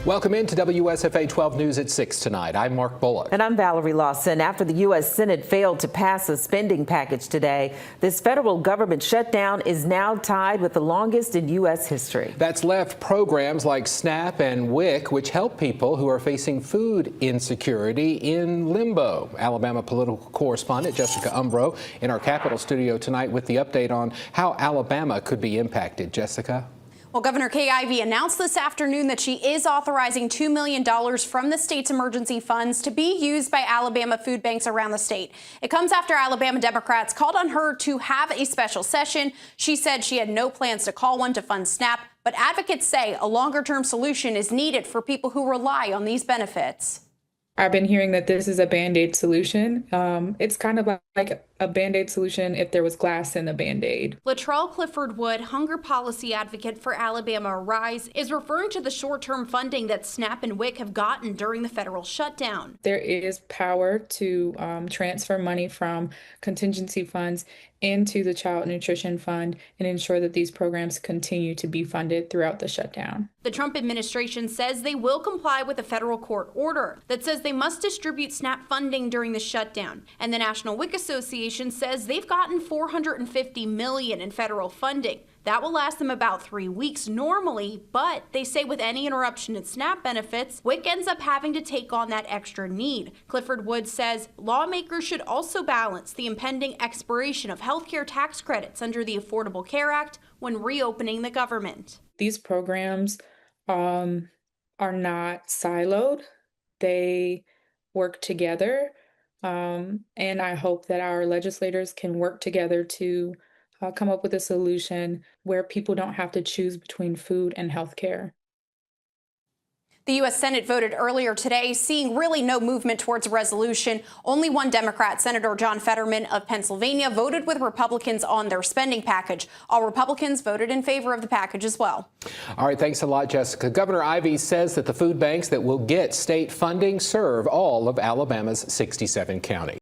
Welcome into WSFA 12 News at 6 tonight. I'm Mark Bullock. And I'm Valerie Lawson. After the U.S. Senate failed to pass a spending package today, this federal government shutdown is now tied with the longest in U.S. history. That's left programs like SNAP and WIC, which help people who are facing food insecurity, in limbo. Alabama political correspondent Jessica Umbro in our Capitol studio tonight with the update on how Alabama could be impacted. Jessica? Well, Governor Ivey announced this afternoon that she is authorizing $2 million from the state's emergency funds to be used by Alabama food banks around the state. It comes after Alabama Democrats called on her to have a special session. She said she had no plans to call one to fund SNAP, but advocates say a longer-term solution is needed for people who rely on these benefits. I've been hearing that this is a Band-Aid solution. It's kind of like a Band-Aid solution if there was glass in the Band-Aid. Latrell Clifford Wood, hunger policy advocate for Alabama Rise, is referring to the short-term funding that SNAP and WIC have gotten during the federal shutdown. There is power to transfer money from contingency funds into the Child Nutrition Fund and ensure that these programs continue to be funded throughout the shutdown. The Trump administration says they will comply with a federal court order that says they must distribute SNAP funding during the shutdown. And the National WIC Association says they've gotten $450 million in federal funding. That will last them about 3 weeks normally, but they say with any interruption in SNAP benefits, WIC ends up having to take on that extra need. Clifford Wood says lawmakers should also balance the impending expiration of healthcare tax credits under the Affordable Care Act when reopening the government. These programs are not siloed. They work together, and I hope that our legislators can work together to come up with a solution where people don't have to choose between food and health care. The U.S. Senate voted earlier today, seeing really no movement towards a resolution. Only one Democrat, Senator John Fetterman of Pennsylvania, voted with Republicans on their spending package. All Republicans voted in favor of the package as well. All right, thanks a lot, Jessica. Governor Ivey says that the food banks that will get state funding serve all of Alabama's 67 counties.